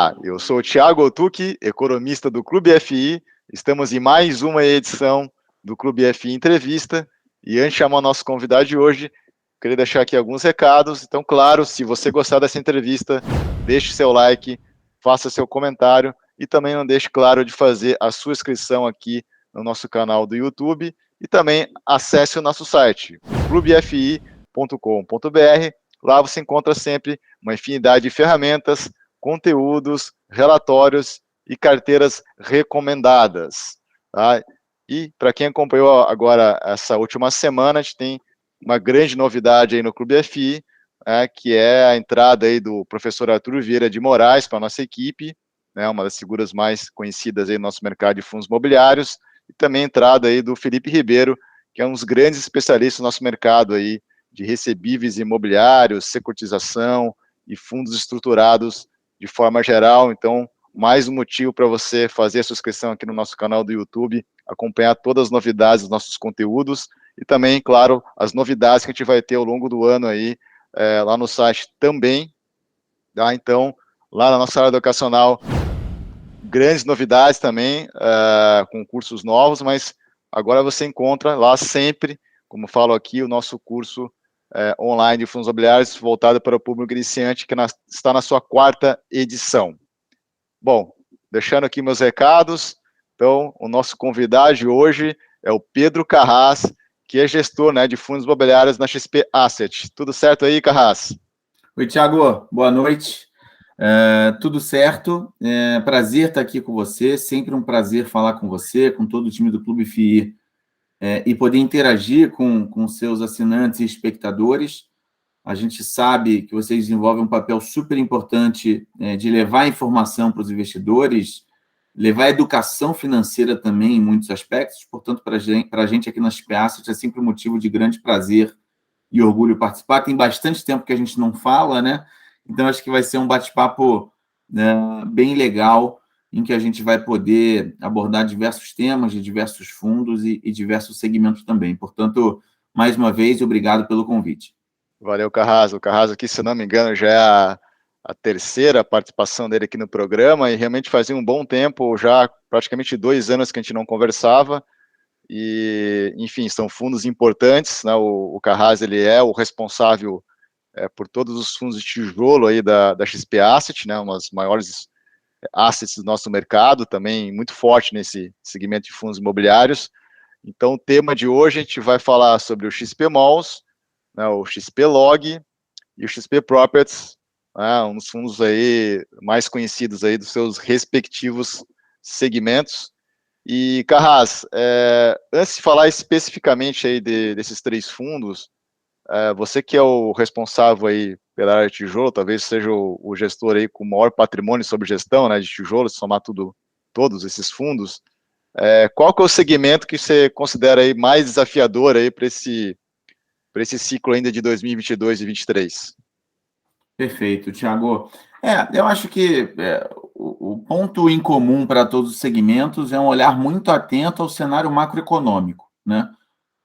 Olá, eu sou o Thiago Otuki, economista do Clube FI. Estamos em mais uma edição do Clube FI Entrevista. E antes de chamar o nosso convidado de hoje, queria deixar aqui alguns recados. Então, claro, se você gostar dessa entrevista, deixe seu like, faça seu comentário e também não deixe, claro, de fazer a sua inscrição aqui no nosso canal do YouTube e também acesse o nosso site, clubefi.com.br. Lá você encontra sempre uma infinidade de ferramentas, conteúdos, relatórios e carteiras recomendadas. Tá? E para quem acompanhou agora essa última semana, a gente tem uma grande novidade aí no Clube FI, que é a entrada aí do professor Arthur Vieira de Moraes para a nossa equipe, né, uma das figuras mais conhecidas aí no nosso mercado de fundos imobiliários, e também a entrada aí do Felipe Ribeiro, que é um dos grandes especialistas no nosso mercado aí de recebíveis imobiliários, securitização e fundos estruturados de forma geral. Então, mais um motivo para você fazer a sua inscrição aqui no nosso canal do YouTube, acompanhar todas as novidades dos nossos conteúdos e também, claro, as novidades que a gente vai ter ao longo do ano aí, lá no site também. Tá? Então, lá na nossa área educacional, grandes novidades também, com cursos novos, mas agora você encontra lá sempre, como falo aqui, o nosso curso online de fundos imobiliários voltado para o público iniciante, que está na sua 4ª edição. Bom, deixando aqui meus recados, então, o nosso convidado de hoje é o Pedro Carras, que é gestor, né, de fundos imobiliários na XP Asset. Tudo certo aí, Carras? Oi, Thiago, boa noite. Tudo certo, prazer estar aqui com você, sempre um prazer falar com você, com todo o time do Clube FI, e poder interagir com seus assinantes e espectadores. A gente sabe que vocês desenvolvem um papel super importante de levar informação para os investidores, levar educação financeira também em muitos aspectos. Portanto, para a gente aqui na XP Asset é sempre um motivo de grande prazer e orgulho participar. Tem bastante tempo que a gente não fala, né? Então, acho que vai ser um bate-papo bem legal, em que a gente vai poder abordar diversos temas de diversos fundos e diversos segmentos também. Portanto, mais uma vez, obrigado pelo convite. Valeu, Carras. O Carras aqui, se não me engano, já é a 3ª participação dele aqui no programa, e realmente fazia um bom tempo, já praticamente 2 anos que a gente não conversava, e, enfim, são fundos importantes, né? O Carras, ele é o responsável por todos os fundos de tijolo aí da XP Asset, né? Uma das maiores assets do nosso mercado, também muito forte nesse segmento de fundos imobiliários. Então, o tema de hoje, a gente vai falar sobre o XP Malls, né, o XP Log e o XP Properties, né, um dos fundos aí mais conhecidos aí dos seus respectivos segmentos. E, Carras, antes de falar especificamente aí desses 3 fundos, você que é o responsável aí pela área de tijolo, talvez seja o gestor aí com o maior patrimônio sobre gestão, né, de tijolo, se somar todos esses fundos, qual que é o segmento que você considera aí mais desafiador aí para esse ciclo ainda de 2022 e 2023? Perfeito, Thiago. Eu acho que o ponto em comum para todos os segmentos é um olhar muito atento ao cenário macroeconômico, né?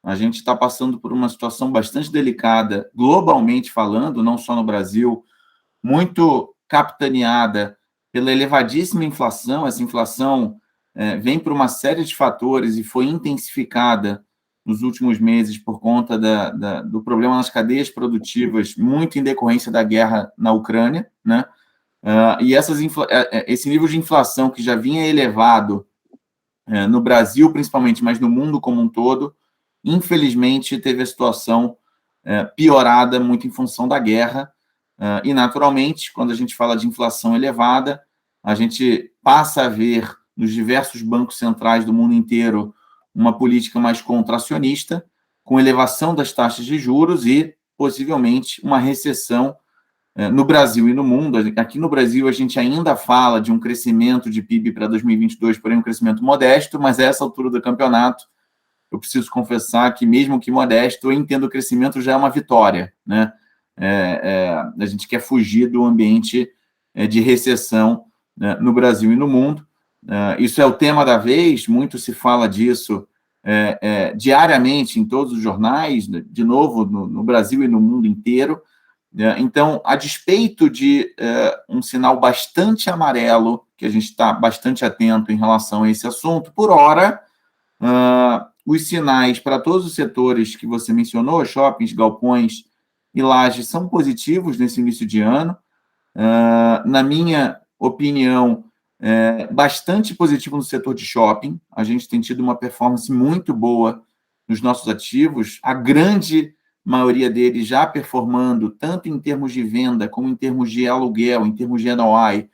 A gente está passando por uma situação bastante delicada, globalmente falando, não só no Brasil, muito capitaneada pela elevadíssima inflação. Essa inflação vem por uma série de fatores e foi intensificada nos últimos meses por conta do problema nas cadeias produtivas, muito em decorrência da guerra na Ucrânia, né? E esse nível de inflação que já vinha elevado no Brasil, principalmente, mas no mundo como um todo, infelizmente, teve a situação piorada muito em função da guerra. E, naturalmente, quando a gente fala de inflação elevada, a gente passa a ver nos diversos bancos centrais do mundo inteiro uma política mais contracionista, com elevação das taxas de juros e, possivelmente, uma recessão no Brasil e no mundo. Aqui no Brasil, a gente ainda fala de um crescimento de PIB para 2022, porém um crescimento modesto, mas a essa altura do campeonato, eu preciso confessar que, mesmo que modesto, eu entendo o crescimento já é uma vitória, né? A gente quer fugir do ambiente de recessão, né, no Brasil e no mundo. Isso é o tema da vez, muito se fala disso diariamente em todos os jornais, de novo, no Brasil e no mundo inteiro. Então, a despeito de um sinal bastante amarelo, que a gente está bastante atento em relação a esse assunto, por hora, os sinais para todos os setores que você mencionou, shoppings, galpões e lajes, são positivos nesse início de ano. Na minha opinião, bastante positivo no setor de shopping. A gente tem tido uma performance muito boa nos nossos ativos, a grande maioria deles já performando, tanto em termos de venda, como em termos de aluguel, em termos de NOI,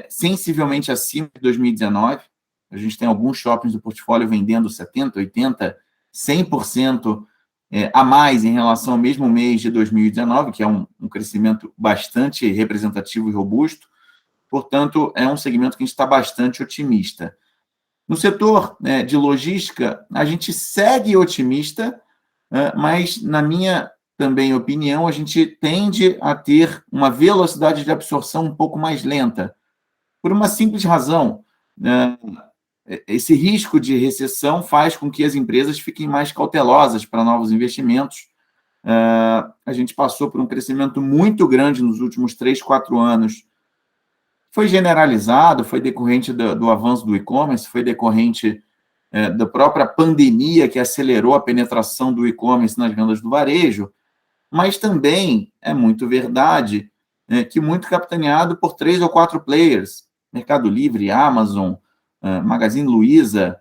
sensivelmente acima de 2019. A gente tem alguns shoppings do portfólio vendendo 70%, 80%, 100% a mais em relação ao mesmo mês de 2019, que é um crescimento bastante representativo e robusto. Portanto, é um segmento que a gente está bastante otimista. No setor de logística, a gente segue otimista, mas, na minha também opinião, a gente tende a ter uma velocidade de absorção um pouco mais lenta, por uma simples razão. Esse risco de recessão faz com que as empresas fiquem mais cautelosas para novos investimentos. A gente passou por um crescimento muito grande nos últimos 3, 4 anos. Foi generalizado, foi decorrente do avanço do e-commerce, foi decorrente da própria pandemia que acelerou a penetração do e-commerce nas vendas do varejo, mas também é muito verdade que muito capitaneado por 3 ou 4 players, Mercado Livre, Amazon, Magazine Luiza,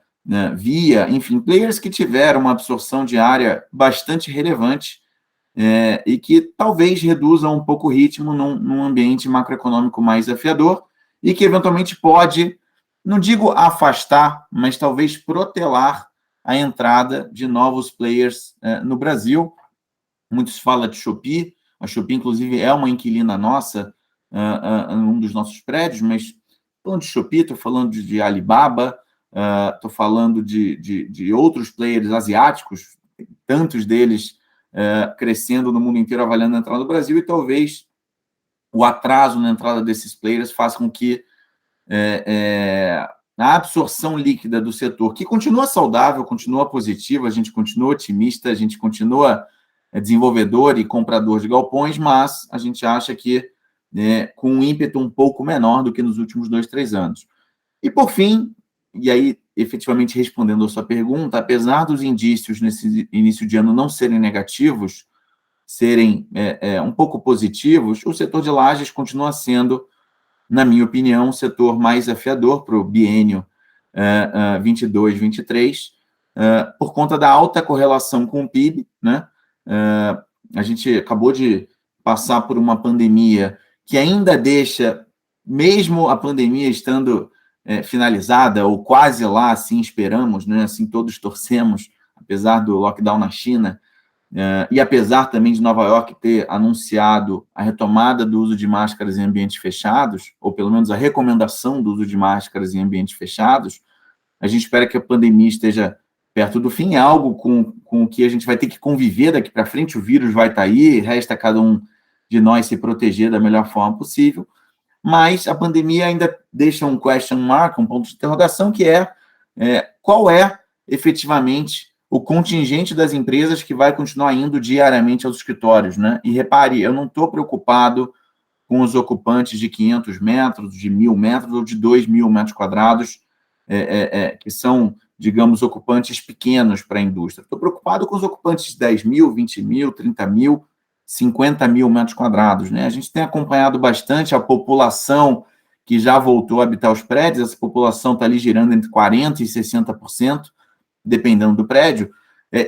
Via, enfim, players que tiveram uma absorção diária bastante relevante e que talvez reduzam um pouco o ritmo num ambiente macroeconômico mais desafiador e que eventualmente pode, não digo afastar, mas talvez protelar a entrada de novos players no Brasil. Muitos falam de Shopee. A Shopee, inclusive, é uma inquilina nossa em um dos nossos prédios, mas falando de Shopee, estou falando de Alibaba, estou falando de outros players asiáticos, tantos deles crescendo no mundo inteiro, avaliando a entrada no Brasil, e talvez o atraso na entrada desses players faça com que a absorção líquida do setor, que continua saudável, continua positiva, a gente continua otimista, a gente continua desenvolvedor e comprador de galpões, mas a gente acha que com um ímpeto um pouco menor do que nos últimos 2, 3 anos. E, por fim, e aí, efetivamente respondendo a sua pergunta, apesar dos indícios nesse início de ano não serem negativos, serem um pouco positivos, o setor de lajes continua sendo, na minha opinião, um setor mais desafiador para o biênio 22-23, por conta da alta correlação com o PIB, né? A gente acabou de passar por uma pandemia que ainda deixa, mesmo a pandemia estando finalizada, ou quase lá, assim esperamos, né? Assim todos torcemos, apesar do lockdown na China, e apesar também de Nova York ter anunciado a retomada do uso de máscaras em ambientes fechados, ou pelo menos a recomendação do uso de máscaras em ambientes fechados, a gente espera que a pandemia esteja perto do fim, é algo com o que a gente vai ter que conviver daqui para frente, o vírus vai estar aí, resta cada um de nós se proteger da melhor forma possível, mas a pandemia ainda deixa um question mark, um ponto de interrogação, que qual é efetivamente o contingente das empresas que vai continuar indo diariamente aos escritórios, né? E repare, eu não estou preocupado com os ocupantes de 500 metros, de 1.000 metros ou de 2.000 metros quadrados, que são, digamos, ocupantes pequenos para a indústria. Estou preocupado com os ocupantes de 10.000, 20.000, 30.000, 50.000 metros quadrados, né? A gente tem acompanhado bastante a população que já voltou a habitar os prédios, essa população está ali girando entre 40% e 60%, dependendo do prédio.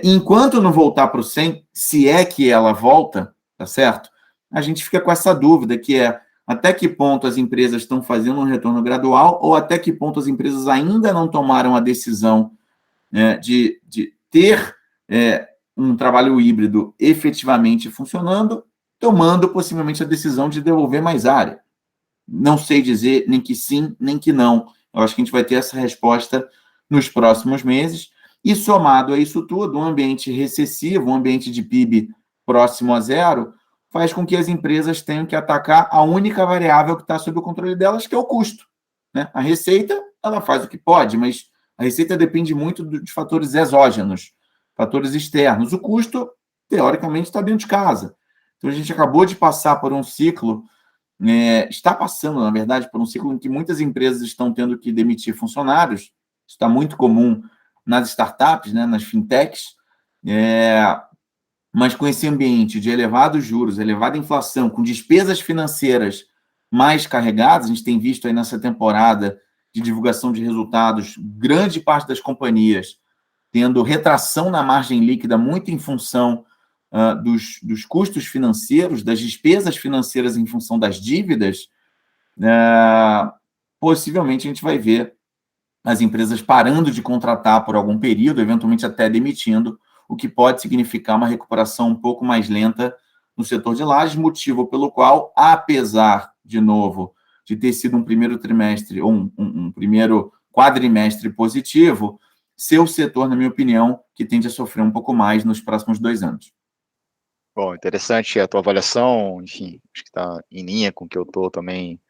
Enquanto não voltar para o 100%, se é que ela volta, tá certo? A gente fica com essa dúvida, que até que ponto as empresas estão fazendo um retorno gradual ou até que ponto as empresas ainda não tomaram a decisão de ter um trabalho híbrido efetivamente funcionando, tomando possivelmente a decisão de devolver mais área. Não sei dizer nem que sim, nem que não. Eu acho que a gente vai ter essa resposta nos próximos meses. E somado a isso tudo, um ambiente recessivo, um ambiente de PIB próximo a zero, faz com que as empresas tenham que atacar a única variável que está sob o controle delas, que é o custo, né? A receita, ela faz o que pode, mas a receita depende muito de fatores exógenos, fatores externos. O custo, teoricamente, está dentro de casa. Então, a gente acabou de passar por um ciclo, está passando, na verdade, por um ciclo em que muitas empresas estão tendo que demitir funcionários. Isso está muito comum nas startups, né, nas fintechs, mas com esse ambiente de elevados juros, elevada inflação, com despesas financeiras mais carregadas, a gente tem visto aí nessa temporada de divulgação de resultados, grande parte das companhias tendo retração na margem líquida, muito em função dos custos financeiros, das despesas financeiras em função das dívidas, possivelmente a gente vai ver as empresas parando de contratar por algum período, eventualmente até demitindo, o que pode significar uma recuperação um pouco mais lenta no setor de lajes, motivo pelo qual, apesar, de novo, de ter sido um primeiro trimestre, ou um primeiro quadrimestre positivo, ser o setor, na minha opinião, que tende a sofrer um pouco mais nos próximos 2 anos. Bom, interessante a tua avaliação, enfim, acho que está em linha com o que eu estou também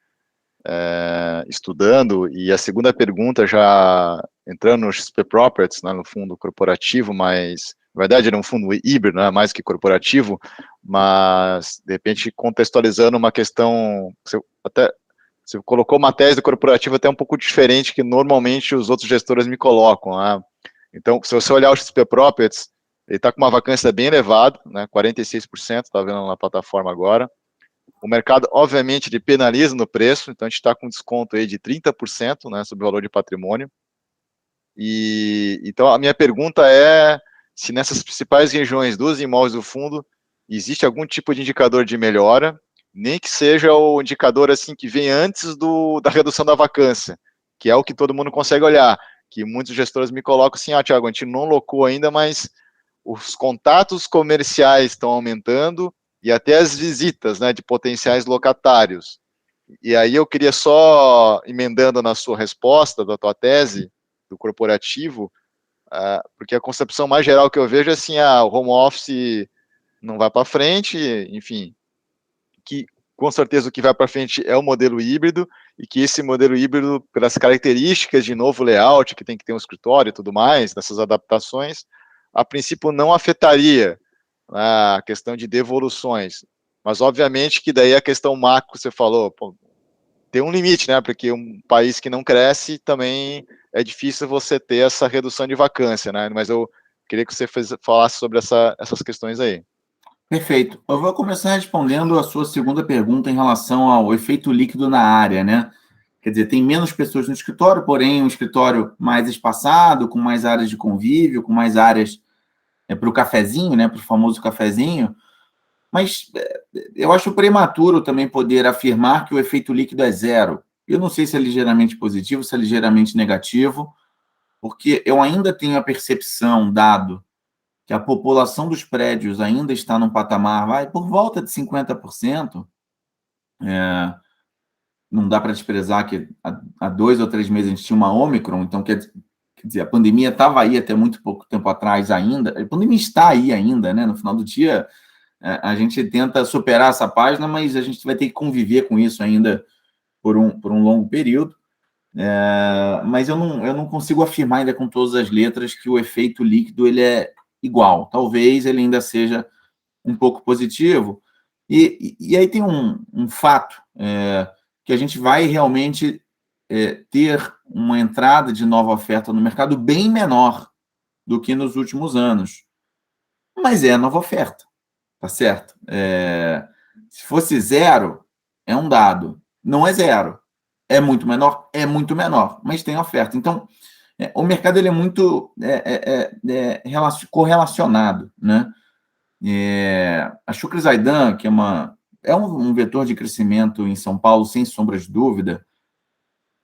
estudando. E a segunda pergunta, já entrando no XP Properties, né, no fundo corporativo, mas, na verdade, era um fundo híbrido, né, mais que corporativo, mas, de repente, contextualizando uma questão, você colocou uma tese corporativa até um pouco diferente que normalmente os outros gestores me colocam, né? Então, se você olhar o XP Properties, ele está com uma vacância bem elevada, né, 46%, está vendo na plataforma agora. O mercado, obviamente, ele penaliza no preço, então a gente está com desconto aí de 30%, né, sobre o valor de patrimônio. E então a minha pergunta é se nessas principais regiões dos imóveis do fundo existe algum tipo de indicador de melhora, nem que seja o indicador assim que vem antes da redução da vacância, que é o que todo mundo consegue olhar, que muitos gestores me colocam assim, Thiago, a gente não locou ainda, mas os contatos comerciais estão aumentando e até as visitas, né, de potenciais locatários. E aí eu queria só, emendando na sua resposta, da tua tese, do corporativo, porque a concepção mais geral que eu vejo é assim, o home office não vai para frente, enfim, que com certeza o que vai para frente é o modelo híbrido, e que esse modelo híbrido, pelas características de novo layout, que tem que ter um escritório e tudo mais, dessas adaptações, a princípio não afetaria a questão de devoluções. Mas, obviamente, que daí a questão macro, você falou, tem um limite, né? Porque um país que não cresce também é difícil você ter essa redução de vacância, né? Mas eu queria que você falasse sobre essas questões aí. Perfeito. Eu vou começar respondendo a sua segunda pergunta em relação ao efeito líquido na área, né? Quer dizer, tem menos pessoas no escritório, porém um escritório mais espaçado, com mais áreas de convívio, com mais áreas para o cafezinho, né? Para o famoso cafezinho. Mas eu acho prematuro também poder afirmar que o efeito líquido é zero. Eu não sei se é ligeiramente positivo, se é ligeiramente negativo, porque eu ainda tenho a percepção, dado que a população dos prédios ainda está num patamar, por volta de 50%, não dá para desprezar que há 2 ou 3 meses a gente tinha uma Ômicron, então quer dizer, a pandemia estava aí até muito pouco tempo atrás ainda, a pandemia está aí ainda, né? No final do dia, a gente tenta superar essa página, mas a gente vai ter que conviver com isso ainda por um longo período. Mas eu não consigo afirmar ainda com todas as letras que o efeito líquido ele é igual. Talvez ele ainda seja um pouco positivo. E aí tem um fato que a gente vai realmente ter uma entrada de nova oferta no mercado bem menor do que nos últimos anos. Mas é a nova oferta, tá certo? Se fosse zero, é um dado. Não é zero. É muito menor? É muito menor, mas tem oferta. Então, o mercado ele é muito correlacionado, né? A Shukri Zaidan, que é um vetor de crescimento em São Paulo, sem sombra de dúvida.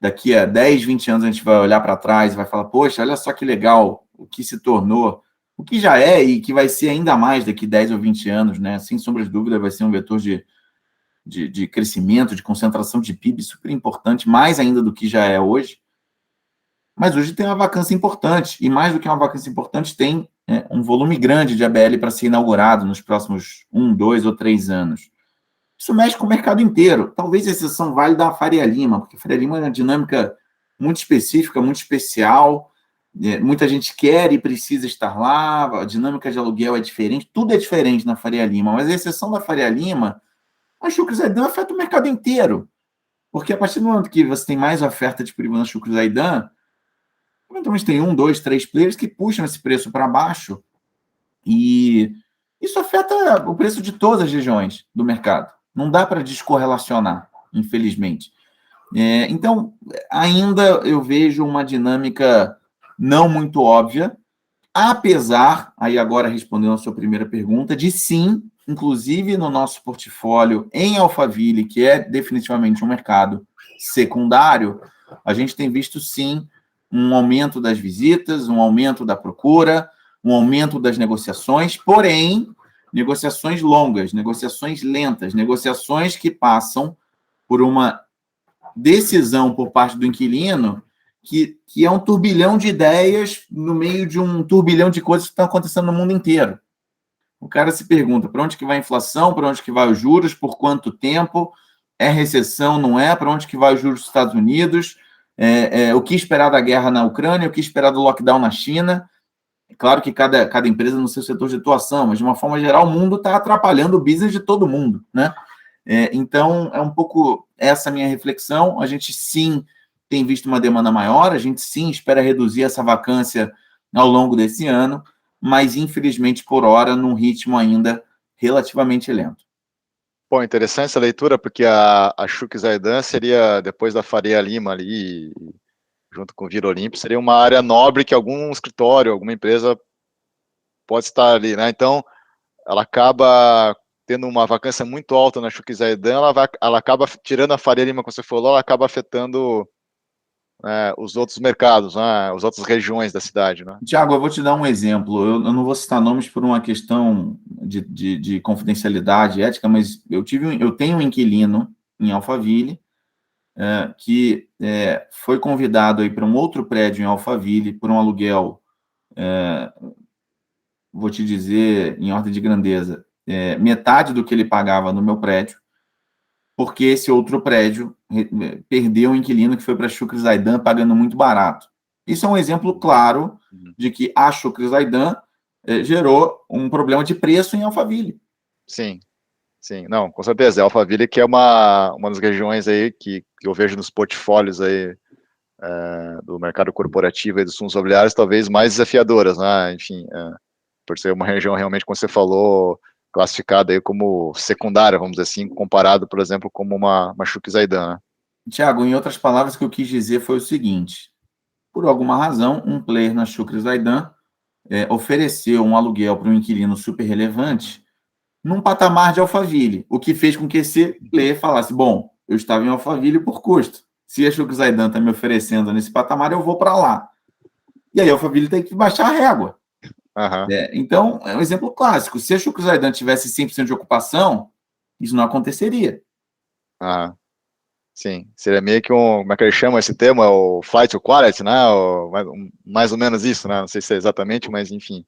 Daqui a 10, 20 anos a gente vai olhar para trás e vai falar, poxa, olha só que legal o que se tornou, o que já é e que vai ser ainda mais daqui 10 ou 20 anos, né? Sem sombra de dúvida vai ser um vetor de crescimento, de concentração de PIB super importante, mais ainda do que já é hoje. Mas hoje tem uma vacância importante, e mais do que uma vacância importante, tem um volume grande de ABL para ser inaugurado nos próximos 1, 2 ou 3 anos. Isso mexe com o mercado inteiro. Talvez a exceção válida a Faria Lima, porque a Faria Lima é uma dinâmica muito específica, muito especial, muita gente quer e precisa estar lá, a dinâmica de aluguel é diferente, tudo é diferente na Faria Lima, mas a exceção da Faria Lima, a Chucre Zaidan afeta o mercado inteiro, porque a partir do momento que você tem mais oferta disponível na Chucre Zaidan, eventualmente tem 1, 2, 3 players que puxam esse preço para baixo, e isso afeta o preço de todas as regiões do mercado. Não dá para descorrelacionar, infelizmente. Então, ainda eu vejo uma dinâmica não muito óbvia, apesar, aí agora respondendo a sua primeira pergunta, de sim, inclusive no nosso portfólio em Alphaville, que é definitivamente um mercado secundário, a gente tem visto sim um aumento das visitas, um aumento da procura, um aumento das negociações, porém, negociações longas, negociações lentas, negociações que passam por uma decisão por parte do inquilino que é um turbilhão de ideias no meio de um turbilhão de coisas que estão acontecendo no mundo inteiro. O cara se pergunta para onde que vai a inflação, para onde que vai os juros, por quanto tempo, é recessão, não é? Para onde que vai os juros dos Estados Unidos, o que esperar da guerra na Ucrânia, o que esperar do lockdown na China. É claro que cada empresa no seu setor de atuação, mas de uma forma geral o mundo está atrapalhando o business de todo mundo, né? Então, é um pouco essa minha reflexão. A gente, sim, tem visto uma demanda maior, a gente, sim, espera reduzir essa vacância ao longo desse ano, mas, infelizmente, por hora, num ritmo ainda relativamente lento. Bom, interessante essa leitura, porque a Chucre Zaidan seria, depois da Faria Lima ali, junto com o Vila Olímpio, seria uma área nobre que algum escritório, alguma empresa pode estar ali, né? Então, ela acaba tendo uma vacância muito alta na Chucre Zaidan, ela acaba tirando a Faria Lima, como você falou, ela acaba afetando os outros mercados, né, as outras regiões da cidade, né? Tiago, eu vou te dar um exemplo. Eu não vou citar nomes por uma questão de confidencialidade ética, mas eu tenho um inquilino em Alphaville que foi convidado aí para um outro prédio em Alphaville por um aluguel, vou te dizer, em ordem de grandeza, metade do que ele pagava no meu prédio, porque esse outro prédio perdeu um inquilino que foi para a Chucre Zaidan pagando muito barato. Isso é um exemplo claro de que a Chucre Zaidan gerou um problema de preço em Alphaville. Sim, sim, não, com certeza. Alphaville que é uma das regiões aí que eu vejo nos portfólios aí do mercado corporativo e dos fundos imobiliários, talvez mais desafiadoras, né? Enfim, por ser uma região realmente, como você falou, classificada aí como secundária, vamos dizer assim, comparado, por exemplo, como uma Chucre Zaidan, né? Tiago, em outras palavras, o que eu quis dizer foi o seguinte: por alguma razão, um player na Chucre Zaidan ofereceu um aluguel para um inquilino super relevante num patamar de Alphaville, o que fez com que esse player falasse: bom, eu estava em Alphaville por custo. Se a Chucre Zaidan está me oferecendo nesse patamar, eu vou para lá. E aí a Alphaville tem que baixar a régua. Uhum. Então, é um exemplo clássico. Se a Chucre Zaidan tivesse 100% de ocupação, isso não aconteceria. Sim, seria meio que como é que eles chamam esse termo? É o flight to quality, né? Mais ou menos isso, né? Não sei se é exatamente, mas enfim.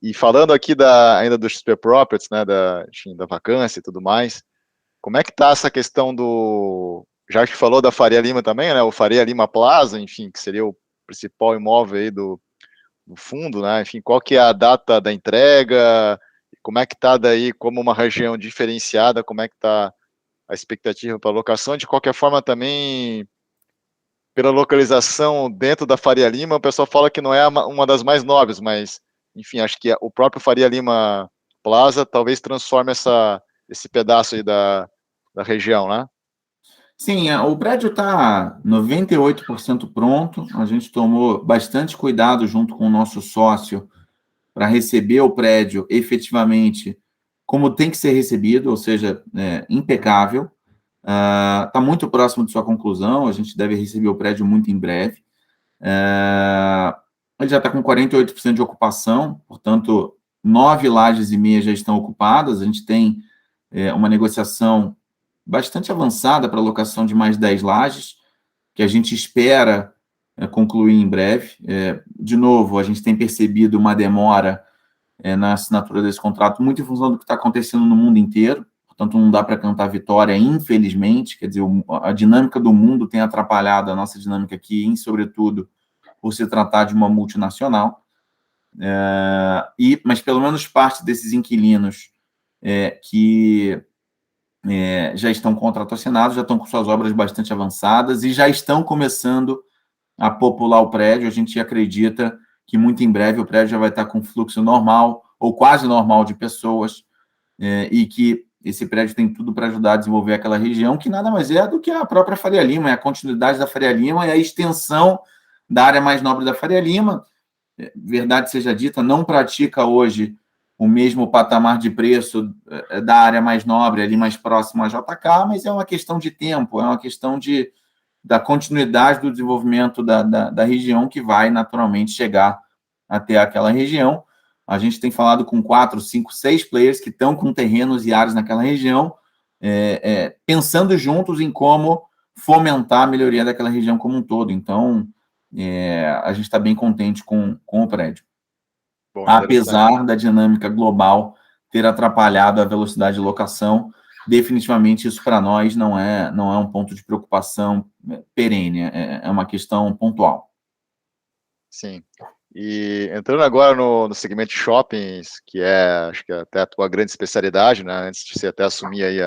E falando aqui ainda do XP Properties, né? Enfim, da vacância e tudo mais, como é que tá essa questão já que falou da Faria Lima também, né? O Faria Lima Plaza, enfim, que seria o principal imóvel aí do fundo, né? Enfim, qual que é a data da entrega? Como é que tá daí como uma região diferenciada? Como é que tá a expectativa para locação? De qualquer forma, também pela localização dentro da Faria Lima, o pessoal fala que não é uma das mais nobres, mas enfim, acho que o próprio Faria Lima Plaza talvez transforme esse pedaço aí da região, né? Sim, o prédio está 98% pronto. A gente tomou bastante cuidado junto com o nosso sócio para receber o prédio efetivamente como tem que ser recebido, ou seja, impecável. Está muito próximo de sua conclusão, a gente deve receber o prédio muito em breve. Ele já está com 48% de ocupação, portanto, 9 lajes e meia já estão ocupadas. A gente tem uma negociação bastante avançada para a locação de mais 10 lajes, que a gente espera concluir em breve. De novo, a gente tem percebido uma demora na assinatura desse contrato, muito em função do que está acontecendo no mundo inteiro, portanto, não dá para cantar vitória, infelizmente. Quer dizer, a dinâmica do mundo tem atrapalhado a nossa dinâmica aqui, sobretudo por se tratar de uma multinacional. Mas pelo menos parte desses inquilinos que já estão contrato assinado, já estão com suas obras bastante avançadas e já estão começando a popular o prédio. A gente acredita que muito em breve o prédio já vai estar com fluxo normal ou quase normal de pessoas, e que esse prédio tem tudo para ajudar a desenvolver aquela região, que nada mais é do que a própria Faria Lima, é a continuidade da Faria Lima e a extensão da área mais nobre da Faria Lima. Verdade seja dita, não pratica hoje o mesmo patamar de preço da área mais nobre, ali mais próximo à JK, mas é uma questão de tempo, é uma questão da continuidade do desenvolvimento da região, que vai naturalmente chegar até aquela região. A gente tem falado com 4, 5, 6 players que estão com terrenos e áreas naquela região, pensando juntos em como fomentar a melhoria daquela região como um todo. Então, a gente está bem contente com o prédio. Bom, apesar da dinâmica global ter atrapalhado a velocidade de locação, definitivamente isso para nós não é um ponto de preocupação perene, é uma questão pontual. Sim. E entrando agora no segmento de shoppings, que acho que até a tua grande especialidade, né? Antes de você até assumir aí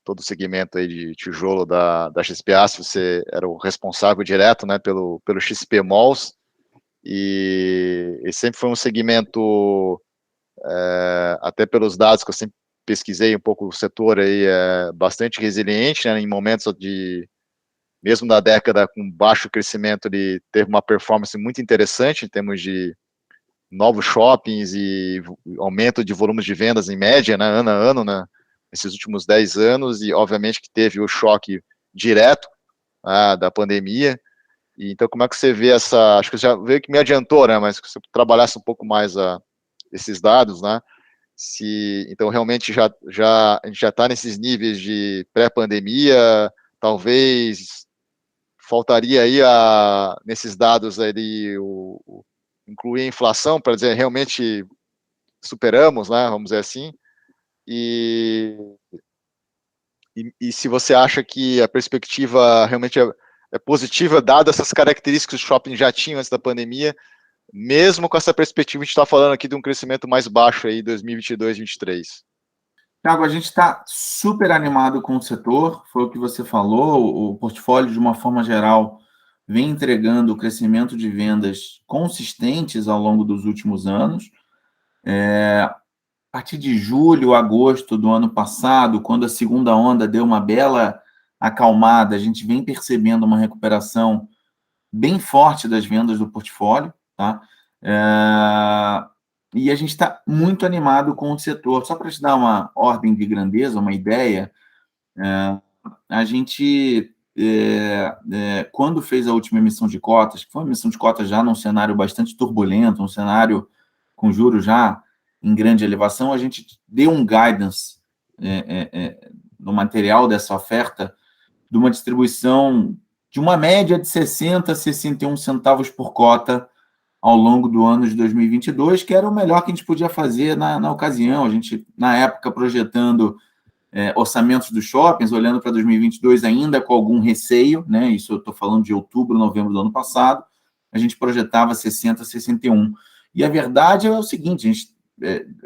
todo o segmento aí de tijolo da XP Asset, você era o responsável direto, né, pelo XP Malls, e sempre foi um segmento, até pelos dados que eu sempre pesquisei um pouco o setor aí, bastante resiliente, né, em momentos mesmo na década com baixo crescimento, ele teve uma performance muito interessante em termos de novos shoppings e aumento de volumes de vendas em média, né, ano a ano, né, nesses últimos 10 anos, e obviamente que teve o choque direto da pandemia. E então, como é que você vê acho que você já veio que me adiantou, né, mas que você trabalhasse um pouco mais esses dados, né, então realmente a gente já está nesses níveis de pré-pandemia, talvez faltaria aí nesses dados aí incluir a inflação para dizer realmente superamos, né, vamos dizer assim, e se você acha que a perspectiva realmente é positiva, dadas essas características que os shoppings já tinham antes da pandemia, mesmo com essa perspectiva, a gente está falando aqui de um crescimento mais baixo aí, 2022, 2023. Thiago, a gente está super animado com o setor, foi o que você falou, o portfólio, de uma forma geral, vem entregando crescimento de vendas consistentes ao longo dos últimos anos. A partir de julho, agosto do ano passado, quando a segunda onda deu uma bela acalmada, a gente vem percebendo uma recuperação bem forte das vendas do portfólio, tá? E a gente está muito animado com o setor. Só para te dar uma ordem de grandeza, uma ideia, a gente, quando fez a última emissão de cotas, que foi uma emissão de cotas já num cenário bastante turbulento, um cenário com juros já em grande elevação, a gente deu um guidance no material dessa oferta de uma distribuição de uma média de 60 a 61 centavos por cota ao longo do ano de 2022, que era o melhor que a gente podia fazer na ocasião. A gente, na época, projetando orçamentos dos shoppings, olhando para 2022 ainda com algum receio, né? Isso eu estou falando de outubro, novembro do ano passado, a gente projetava 60 a 61. E a verdade é o seguinte, a gente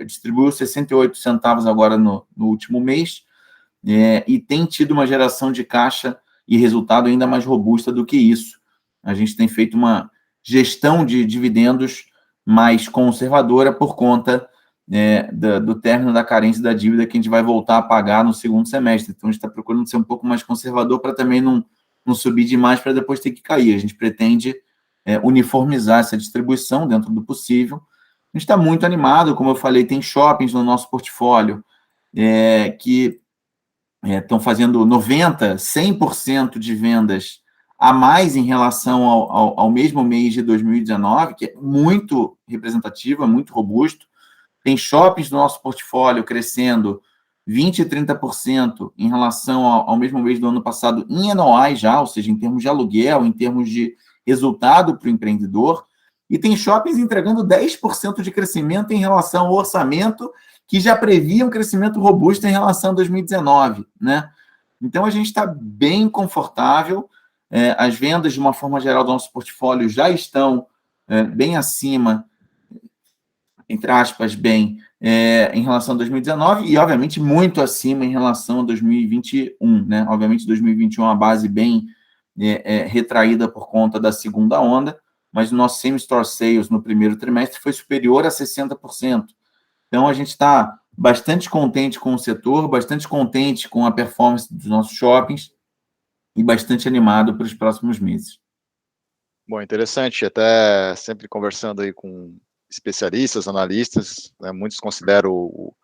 distribuiu 68 centavos agora no último mês, e tem tido uma geração de caixa e resultado ainda mais robusta do que isso. A gente tem feito uma gestão de dividendos mais conservadora por conta do término da carência da dívida que a gente vai voltar a pagar no segundo semestre. Então, a gente está procurando ser um pouco mais conservador para também não subir demais para depois ter que cair. A gente pretende uniformizar essa distribuição dentro do possível. A gente está muito animado, como eu falei, tem shoppings no nosso portfólio que estão fazendo 90%, 100% de vendas a mais em relação ao mesmo mês de 2019, que é muito representativo, é muito robusto. Tem shoppings do nosso portfólio crescendo 20% e 30% em relação ao mesmo mês do ano passado em NOI já, ou seja, em termos de aluguel, em termos de resultado para o empreendedor. E tem shoppings entregando 10% de crescimento em relação ao orçamento, que já previa um crescimento robusto em relação a 2019, né? Então, a gente está bem confortável. as vendas, de uma forma geral, do nosso portfólio já estão bem acima, entre aspas, bem, em relação a 2019 e, obviamente, muito acima em relação a 2021, né? Obviamente, 2021 é uma base bem retraída por conta da segunda onda, mas o nosso same-store sales no primeiro trimestre foi superior a 60%. Então, a gente está bastante contente com o setor, bastante contente com a performance dos nossos shoppings e bastante animado para os próximos meses. Bom, interessante, até sempre conversando aí com especialistas, analistas, né, muitos consideram o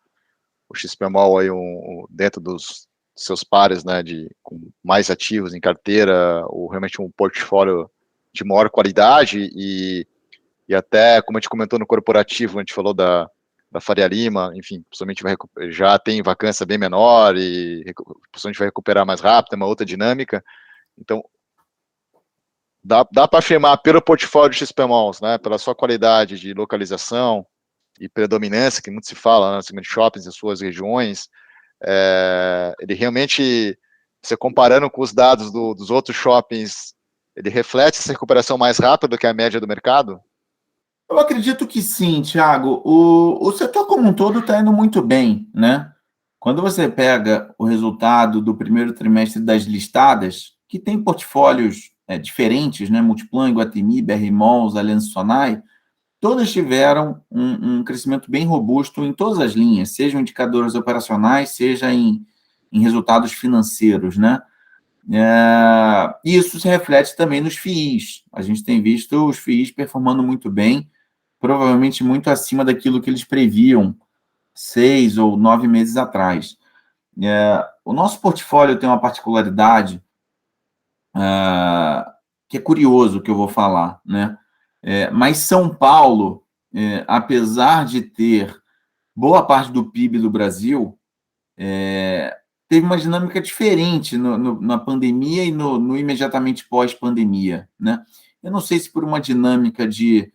XPMOL aí dentro dos seus pares, né, com mais ativos em carteira, ou realmente um portfólio de maior qualidade e até, como a gente comentou no corporativo, a gente falou da Faria Lima, enfim, possivelmente já tem vacância bem menor e possivelmente vai recuperar mais rápido, é uma outra dinâmica. Então, dá para afirmar pelo portfólio de XPMOLs, né, pela sua qualidade de localização e predominância, que muito se fala, né, segmento de shoppings em suas regiões, ele realmente, você comparando com os dados dos outros shoppings, ele reflete essa recuperação mais rápida do que a média do mercado? Eu acredito que sim, Thiago. O setor como um todo está indo muito bem, né? Quando você pega o resultado do primeiro trimestre das listadas, que tem portfólios diferentes, né? Multiplan, Iguatemi, BR Malls, Aliansce Sonae, todas tiveram um crescimento bem robusto em todas as linhas, seja em indicadores operacionais, seja em resultados financeiros, né? E isso se reflete também nos FIIs. A gente tem visto os FIIs performando muito bem, provavelmente muito acima daquilo que eles previam 6 ou 9 meses atrás. O nosso portfólio tem uma particularidade que é curioso que eu vou falar, né? Mas São Paulo, apesar de ter boa parte do PIB do Brasil, teve uma dinâmica diferente na pandemia e no imediatamente pós-pandemia, né? Eu não sei se por uma dinâmica de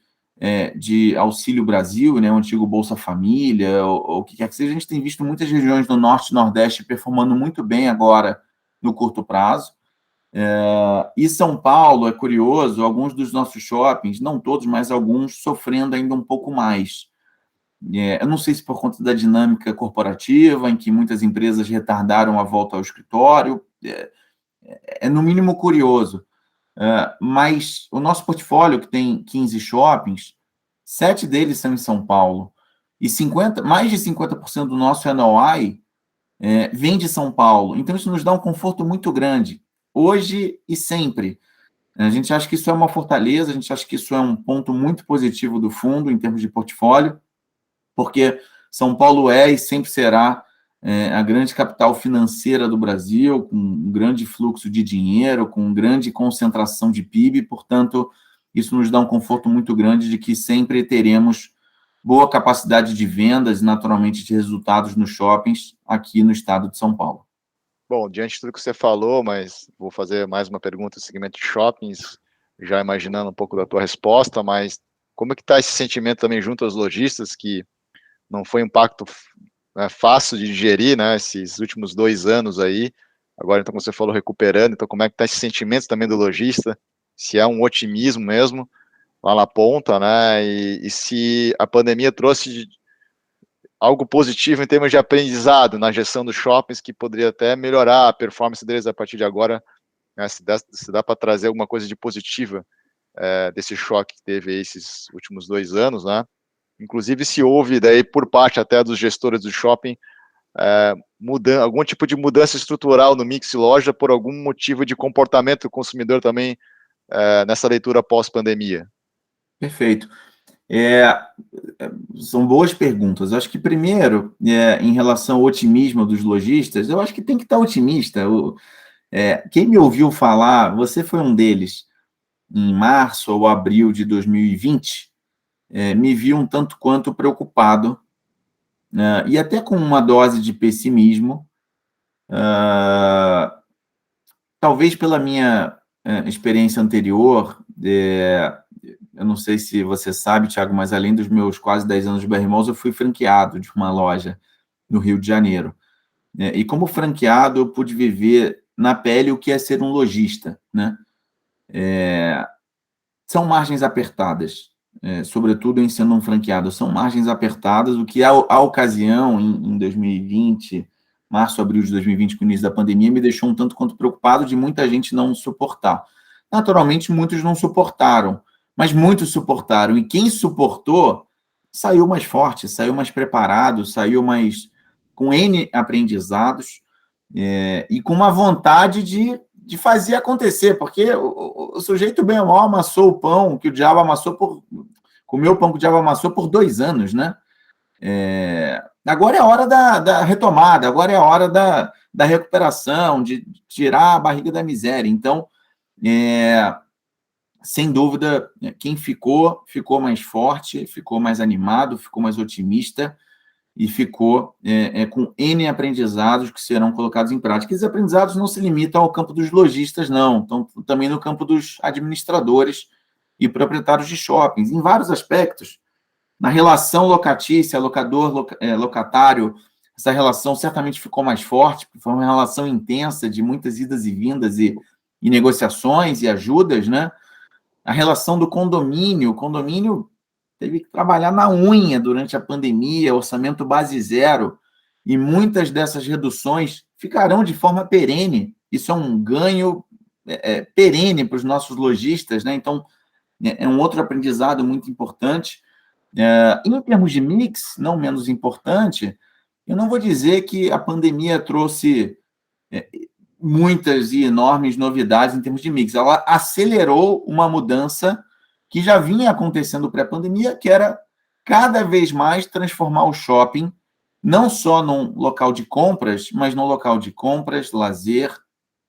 Auxílio Brasil, né, o antigo Bolsa Família, ou o que quer que seja, a gente tem visto muitas regiões do Norte e Nordeste performando muito bem agora no curto prazo. E São Paulo, é curioso, alguns dos nossos shoppings, não todos, mas alguns, sofrendo ainda um pouco mais. Eu não sei se por conta da dinâmica corporativa, em que muitas empresas retardaram a volta ao escritório, no mínimo curioso. Mas o nosso portfólio, que tem 15 shoppings, 7 deles são em São Paulo, e mais de 50% do nosso NOI vem de São Paulo. Então, isso nos dá um conforto muito grande, hoje e sempre. A gente acha que isso é uma fortaleza, a gente acha que isso é um ponto muito positivo do fundo, em termos de portfólio, porque São Paulo é e sempre será a grande capital financeira do Brasil, com um grande fluxo de dinheiro, com grande concentração de PIB, portanto, isso nos dá um conforto muito grande de que sempre teremos boa capacidade de vendas e, naturalmente, de resultados nos shoppings aqui no estado de São Paulo. Bom, diante de tudo que você falou, mas vou fazer mais uma pergunta no segmento de shoppings, já imaginando um pouco da tua resposta, mas como é que está esse sentimento também junto aos lojistas, que não foi um impacto fácil de digerir, né, esses últimos 2 anos aí, agora, então, como você falou, recuperando, então como é que está esse sentimento também do lojista, se é um otimismo mesmo, lá na ponta, né, e se a pandemia trouxe algo positivo em termos de aprendizado na gestão dos shoppings, que poderia até melhorar a performance deles a partir de agora, né, se dá para trazer alguma coisa de positiva desse choque que teve esses últimos 2 anos, né, inclusive se houve daí por parte até dos gestores do shopping algum tipo de mudança estrutural no mix loja por algum motivo de comportamento do consumidor também nessa leitura pós-pandemia. Perfeito. São boas perguntas. Acho que, primeiro, em relação ao otimismo dos lojistas, eu acho que tem que estar otimista. Quem me ouviu falar, você foi um deles, em março ou abril de 2020, me viu um tanto quanto preocupado, e até com uma dose de pessimismo, talvez pela minha experiência anterior. Eu não sei se você sabe, Thiago, mas além dos meus quase 10 anos de BR Malls, eu fui franqueado de uma loja no Rio de Janeiro. E como franqueado, eu pude viver na pele o que é ser um lojista, né? são margens apertadas, sobretudo em sendo um franqueado, são margens apertadas, o que a ocasião, em 2020, março, abril de 2020, com o início da pandemia, me deixou um tanto quanto preocupado de muita gente não suportar. Naturalmente, muitos não suportaram, mas muitos suportaram, e quem suportou saiu mais forte, saiu mais preparado, saiu mais com N aprendizados, e com uma vontade de fazer acontecer, porque o sujeito bem ou mal amassou o pão que o diabo amassou comeu o pão que o diabo amassou por 2 anos, né? Agora é a hora da retomada, agora é a hora da recuperação, de tirar a barriga da miséria. Então, sem dúvida, quem ficou mais forte, ficou mais animado, ficou mais otimista e ficou com N aprendizados que serão colocados em prática. Esses aprendizados não se limitam ao campo dos lojistas, não, estão também no campo dos administradores e proprietários de shoppings, em vários aspectos. Na relação locatícia, locatário, essa relação certamente ficou mais forte, porque foi uma relação intensa de muitas idas e vindas e negociações e ajudas, né? A relação do condomínio, o condomínio teve que trabalhar na unha durante a pandemia, orçamento base zero, e muitas dessas reduções ficarão de forma perene. Isso é um ganho perene para os nossos lojistas, né? Então, é um outro aprendizado muito importante. Em termos de mix, não menos importante, eu não vou dizer que a pandemia trouxe muitas e enormes novidades em termos de mix. Ela acelerou uma mudança que já vinha acontecendo pré-pandemia, que era cada vez mais transformar o shopping não só num local de compras, mas num local de compras, lazer,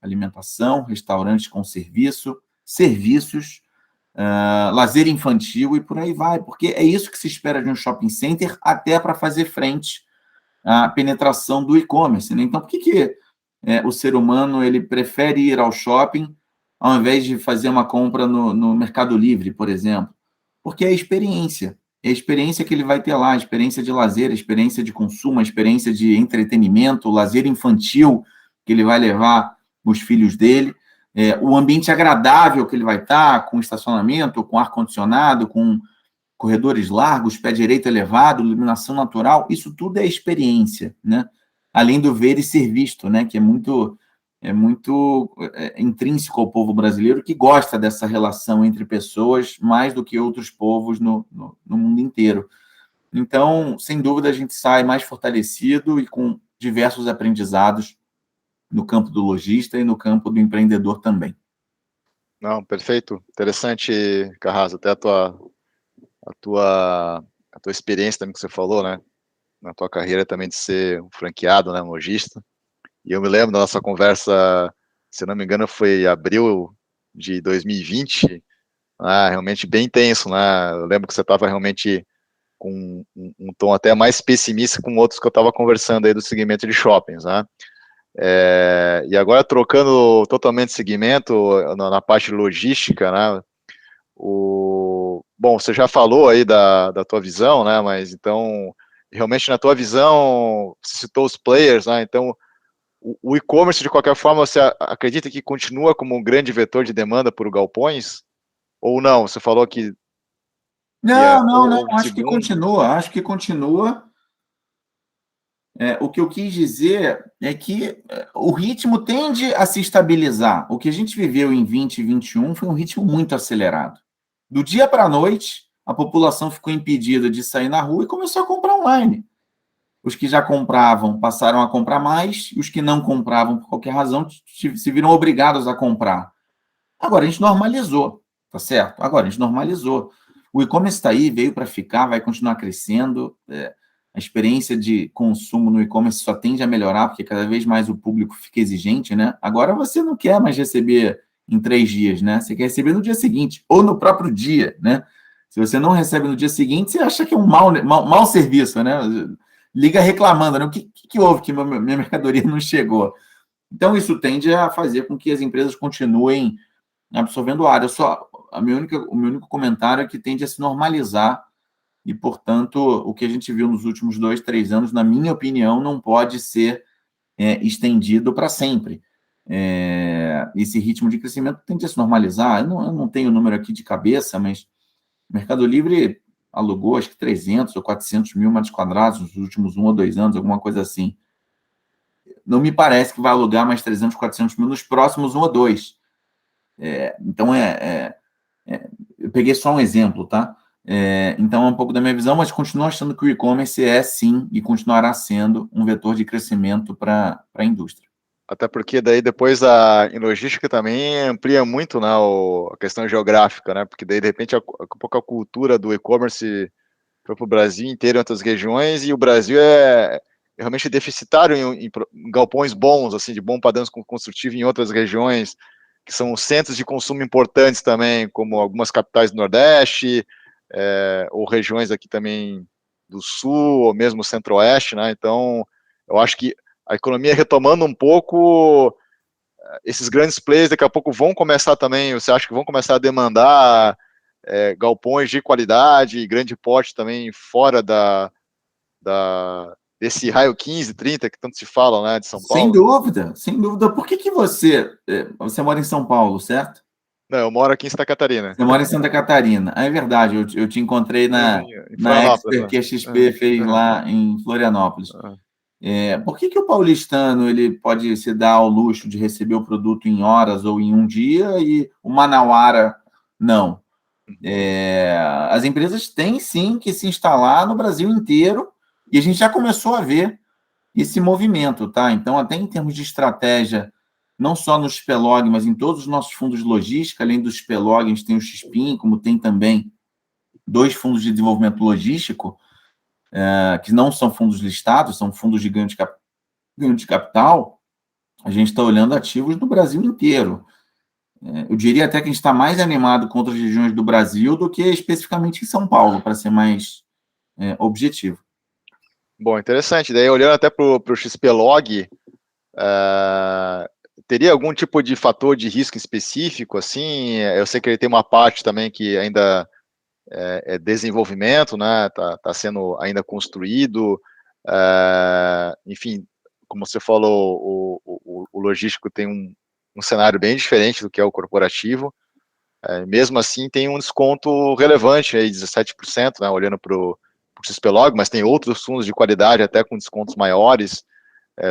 alimentação, restaurantes com serviços, lazer infantil e por aí vai, porque é isso que se espera de um shopping center até para fazer frente à penetração do e-commerce, né? Então, por que o ser humano ele prefere ir ao shopping ao invés de fazer uma compra no Mercado Livre, por exemplo? Porque é a experiência que ele vai ter lá, a experiência de lazer, a experiência de consumo, a experiência de entretenimento, o lazer infantil que ele vai levar os filhos dele, o ambiente agradável que ele vai estar, com estacionamento, com ar-condicionado, com corredores largos, pé direito elevado, iluminação natural, isso tudo é experiência, né? Além do ver e ser visto, né? Que é muito intrínseco ao povo brasileiro, que gosta dessa relação entre pessoas mais do que outros povos no mundo inteiro. Então, sem dúvida, a gente sai mais fortalecido e com diversos aprendizados no campo do lojista e no campo do empreendedor também. Não, perfeito. Interessante, Carrasco, até a tua experiência também que você falou, né? Na tua carreira também de ser um franqueado, né? Um lojista. E eu me lembro da nossa conversa, se não me engano, foi em abril de 2020, realmente bem intenso, né? Eu lembro que você estava realmente com um tom até mais pessimista com outros que eu estava conversando aí do segmento de shoppings, né? E agora trocando totalmente segmento na parte logística, né? Bom, você já falou aí da tua visão, né? Mas então, realmente na tua visão, você citou os players, né? Então, o e-commerce, de qualquer forma, você acredita que continua como um grande vetor de demanda por galpões? Ou não? Você falou que... Não, acho que continua. O que eu quis dizer é que o ritmo tende a se estabilizar. O que a gente viveu em 2021 foi um ritmo muito acelerado. Do dia para a noite, a população ficou impedida de sair na rua e começou a comprar online. Os que já compravam passaram a comprar mais, e os que não compravam por qualquer razão se viram obrigados a comprar. Agora a gente normalizou, tá certo? Agora a gente normalizou. O e-commerce está aí, veio para ficar, vai continuar crescendo. A experiência de consumo no e-commerce só tende a melhorar, porque cada vez mais o público fica exigente, né? Agora você não quer mais receber em 3 dias, né? Você quer receber no dia seguinte, ou no próprio dia, né? Se você não recebe no dia seguinte, você acha que é um mau serviço, né? Liga reclamando, né? O que houve que minha mercadoria não chegou? Então, isso tende a fazer com que as empresas continuem absorvendo área. O meu único comentário é que tende a se normalizar e, portanto, o que a gente viu nos últimos 2, 3 anos, na minha opinião, não pode ser estendido para sempre. esse ritmo de crescimento tende a se normalizar. Eu não tenho o número aqui de cabeça, mas o Mercado Livre alugou, acho que 300 ou 400 mil metros quadrados nos últimos 1 ou 2 anos, alguma coisa assim. Não me parece que vai alugar mais 300, 400 mil nos próximos 1 ou 2. Então, eu peguei só um exemplo, tá? Então, é um pouco da minha visão, mas continuo achando que o e-commerce é, sim, e continuará sendo um vetor de crescimento para a indústria. Até porque daí depois em logística também amplia muito, né, a questão geográfica, né? Porque daí, de repente, um pouco a cultura do e-commerce foi para o Brasil inteiro, em outras regiões, e o Brasil é realmente deficitário em galpões bons, assim, de bom padrão construtivo em outras regiões, que são centros de consumo importantes também, como algumas capitais do Nordeste, ou regiões aqui também do Sul, ou mesmo Centro-Oeste, né? Então, eu acho que a economia retomando um pouco, esses grandes players daqui a pouco vão começar também, você acha que vão começar a demandar galpões de qualidade, grande porte também fora desse raio 15, 30 que tanto se fala, né, de São Sem Paulo? dúvida, sem dúvida. Por que você mora em São Paulo, certo? Não, eu moro aqui em Santa Catarina. Você mora em Santa Catarina. É verdade, eu te encontrei Em na Florianópolis, Expert né? que a XP fez lá em Florianópolis. Ah. Por que o paulistano ele pode se dar ao luxo de receber o produto em horas ou em um dia e o manauara não? As empresas têm sim que se instalar no Brasil inteiro e a gente já começou a ver esse movimento, tá? Então, até em termos de estratégia, não só no Spelog, mas em todos os nossos fundos de logística, além do Spelog, a gente tem o XPIN, como tem também 2 fundos de desenvolvimento logístico, que não são fundos listados, são fundos de ganho de capital. A gente está olhando ativos no Brasil inteiro. Eu diria até que a gente está mais animado com outras regiões do Brasil do que especificamente em São Paulo, para ser mais objetivo. Bom, interessante. Daí, olhando até para o XPlog, teria algum tipo de fator de risco específico, assim? Eu sei que ele tem uma parte também que ainda é desenvolvimento, né? Tá sendo ainda construído. Enfim, como você falou, o logístico tem um cenário bem diferente do que é o corporativo. Mesmo assim, tem um desconto relevante, aí, 17%, né? Olhando para o XPlog, mas tem outros fundos de qualidade até com descontos maiores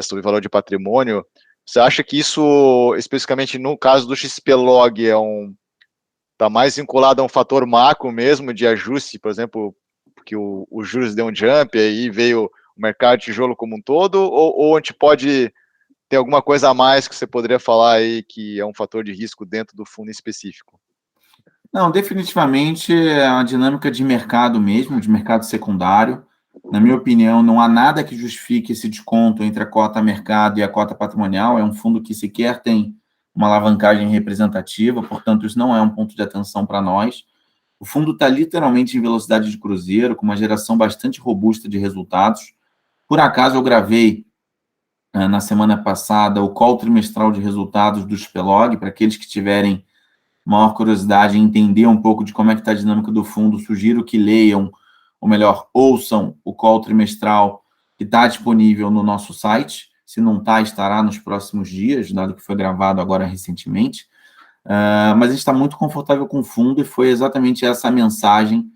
sobre valor de patrimônio. Você acha que isso, especificamente no caso do XPlog, está mais vinculado a um fator macro mesmo de ajuste, por exemplo, porque o juros deu um jump, aí veio o mercado de tijolo como um todo, ou a gente pode ter alguma coisa a mais que você poderia falar aí que é um fator de risco dentro do fundo específico? Não, definitivamente é uma dinâmica de mercado mesmo, de mercado secundário. Na minha opinião, não há nada que justifique esse desconto entre a cota mercado e a cota patrimonial. É um fundo que sequer tem uma alavancagem representativa, portanto, isso não é um ponto de atenção para nós. O fundo está literalmente em velocidade de cruzeiro, com uma geração bastante robusta de resultados. Por acaso, eu gravei na semana passada o call trimestral de resultados do Spelog, para aqueles que tiverem maior curiosidade em entender um pouco de como é que está a dinâmica do fundo, sugiro que leiam, ou melhor, ouçam o call trimestral que está disponível no nosso site. Se não está, estará nos próximos dias, dado que foi gravado agora recentemente. Mas a gente está muito confortável com o fundo e foi exatamente essa a mensagem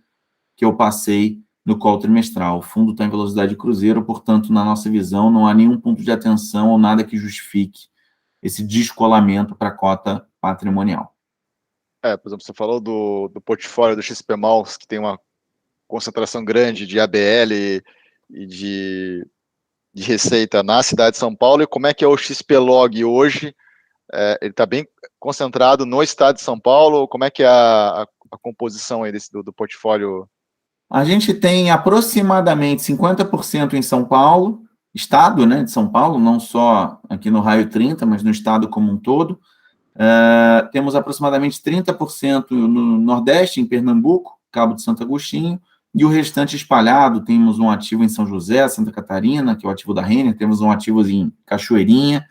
que eu passei no call trimestral. O fundo está em velocidade cruzeiro, portanto, na nossa visão, não há nenhum ponto de atenção ou nada que justifique esse descolamento para a cota patrimonial. Por exemplo, você falou do portfólio do XP Malls, que tem uma concentração grande de ABL e de receita na cidade de São Paulo, e como é que é o XPlog hoje? Ele está bem concentrado no estado de São Paulo, como é que é a composição aí do portfólio? A gente tem aproximadamente 50% em São Paulo, estado, né, de São Paulo, não só aqui no raio 30, mas no estado como um todo. Temos aproximadamente 30% no Nordeste, em Pernambuco, Cabo de Santo Agostinho, e o restante espalhado. Temos um ativo em São José, Santa Catarina, que é o ativo da Renner, temos um ativo em Cachoeirinha,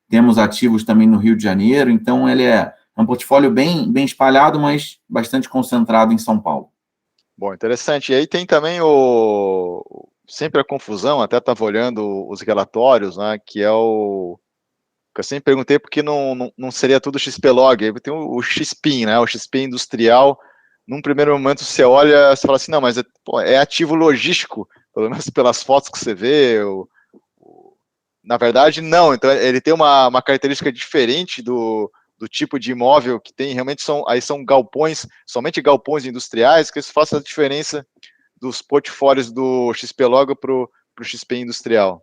temos ativos também no Rio de Janeiro. Então, ele é um portfólio bem, bem espalhado, mas bastante concentrado em São Paulo. Bom, interessante. E aí tem também sempre a confusão, até estava olhando os relatórios, né, que é Eu sempre perguntei porque não seria tudo XPlog. Aí tem o XPIN, né? O XP industrial. Num primeiro momento você olha, você fala assim, não, mas é ativo logístico, pelo menos pelas fotos que você vê. Na verdade, não. Então ele tem uma característica diferente do tipo de imóvel que tem. Realmente são galpões, somente galpões industriais, que isso faz a diferença dos portfólios do XPlog para o XP industrial.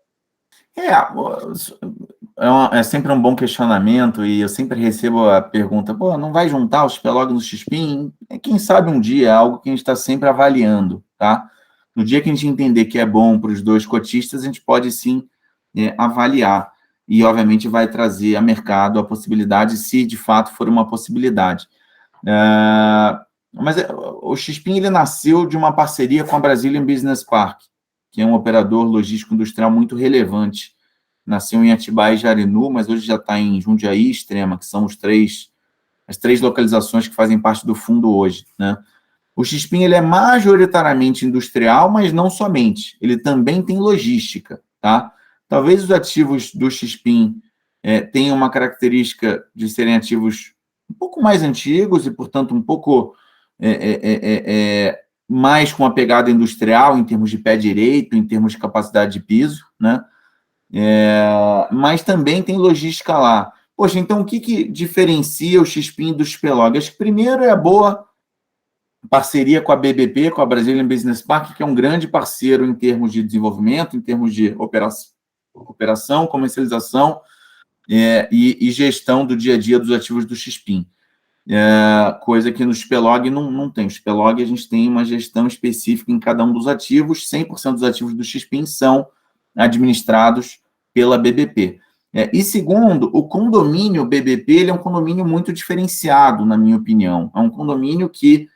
É sempre um bom questionamento e eu sempre recebo a pergunta, pô, não vai juntar o XPlog no XPIN? Quem sabe um dia, é algo que a gente está sempre avaliando, tá? No dia que a gente entender que é bom para os dois cotistas, a gente pode sim avaliar e, obviamente, vai trazer a mercado a possibilidade, se de fato for uma possibilidade. Mas o XPIN ele nasceu de uma parceria com a Brazilian Business Park, que é um operador logístico industrial muito relevante. Nasceu em Atibaia e Jarinu, mas hoje já está em Jundiaí e Extrema, que são as três localizações que fazem parte do fundo hoje, né? O XPIN ele é majoritariamente industrial, mas não somente. Ele também tem logística, tá? Talvez os ativos do XPIN tenham uma característica de serem ativos um pouco mais antigos e, portanto, um pouco mais com a pegada industrial em termos de pé direito, em termos de capacidade de piso, né? Mas também tem logística lá. Poxa, então o que diferencia o XPIN do XPlog? Acho que primeiro é a boa parceria com a BBP, com a Brazilian Business Park, que é um grande parceiro em termos de desenvolvimento, em termos de operação, comercialização e gestão do dia a dia dos ativos do XPIN. Coisa que no XPlog não tem. No XPlog a gente tem uma gestão específica em cada um dos ativos, 100% dos ativos do XPIN são administrados pela BBP. E segundo, o condomínio BBP ele é um condomínio muito diferenciado, na minha opinião. É um condomínio que,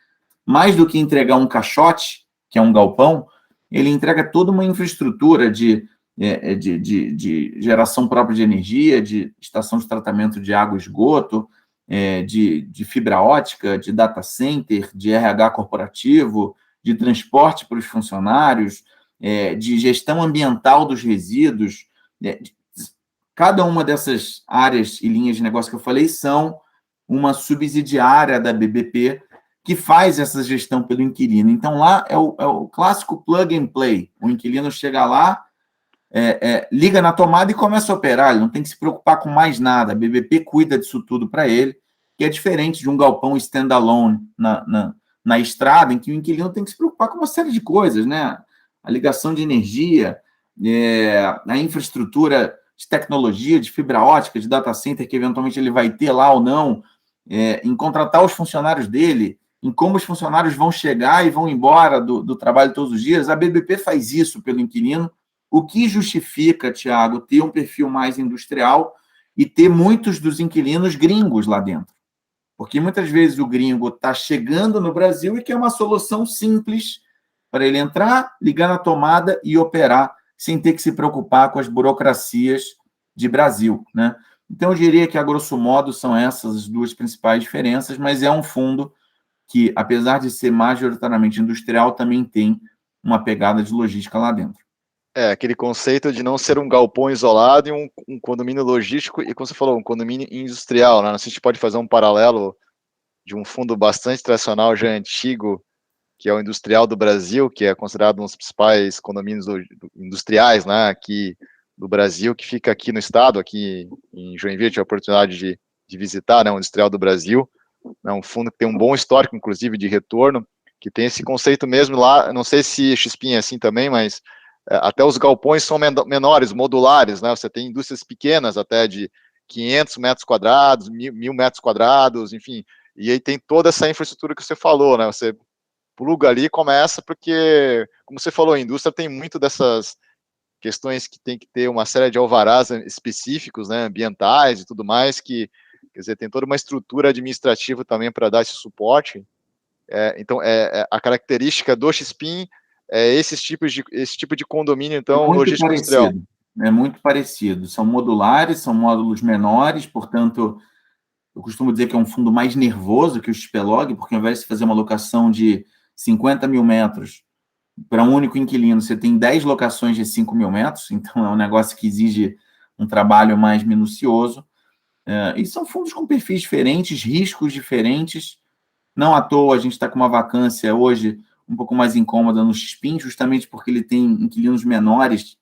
mais do que entregar um caixote, que é um galpão, ele entrega toda uma infraestrutura de geração própria de energia, de estação de tratamento de água e esgoto, de fibra ótica, de data center, de RH corporativo, de transporte para os funcionários, de gestão ambiental dos resíduos. Cada uma dessas áreas e linhas de negócio que eu falei são uma subsidiária da BBP que faz essa gestão pelo inquilino. Então, lá é o clássico plug and play. O inquilino chega lá, liga na tomada e começa a operar. Ele não tem que se preocupar com mais nada. A BBP cuida disso tudo para ele, que é diferente de um galpão standalone na estrada, em que o inquilino tem que se preocupar com uma série de coisas, né? A ligação de energia, a infraestrutura de tecnologia, de fibra ótica, de data center, que eventualmente ele vai ter lá ou não, em contratar os funcionários dele, em como os funcionários vão chegar e vão embora do trabalho todos os dias. A BBP faz isso pelo inquilino, o que justifica, Tiago, ter um perfil mais industrial e ter muitos dos inquilinos gringos lá dentro. Porque muitas vezes o gringo está chegando no Brasil e quer uma solução simples para ele entrar, ligar na tomada e operar, sem ter que se preocupar com as burocracias de Brasil, né? Então, eu diria que, a grosso modo, são essas as duas principais diferenças, mas é um fundo que, apesar de ser majoritariamente industrial, também tem uma pegada de logística lá dentro. Aquele conceito de não ser um galpão isolado e um condomínio logístico, e como você falou, um condomínio industrial, né? Não sei se a gente pode fazer um paralelo de um fundo bastante tradicional, já antigo, que é o Industrial do Brasil, que é considerado um dos principais condomínios industriais, né, aqui do Brasil, que fica aqui no estado, aqui em Joinville. Tive a oportunidade de visitar, né, o Industrial do Brasil. É um fundo que tem um bom histórico, inclusive, de retorno, que tem esse conceito mesmo lá. Não sei se XPIN é assim também, mas até os galpões são menores, modulares, né? Você tem indústrias pequenas, até de 500 metros quadrados, 1.000 metros quadrados, enfim. E aí tem toda essa infraestrutura que você falou, né? Você pluga ali e começa, porque, como você falou, a indústria tem muito dessas questões que tem que ter uma série de alvarás específicos, né, ambientais e tudo mais, que, quer dizer, tem toda uma estrutura administrativa também para dar esse suporte. Então, a característica do XPIN esse tipo de condomínio, então, logístico industrial. É muito parecido. São modulares, são módulos menores, portanto, eu costumo dizer que é um fundo mais nervoso que o XPlog, porque ao invés de fazer uma locação de 50 mil metros para um único inquilino, você tem 10 locações de 5 mil metros, então é um negócio que exige um trabalho mais minucioso. E são fundos com perfis diferentes, riscos diferentes. Não à toa a gente está com uma vacância hoje um pouco mais incômoda no XPIN, justamente porque ele tem inquilinos menores,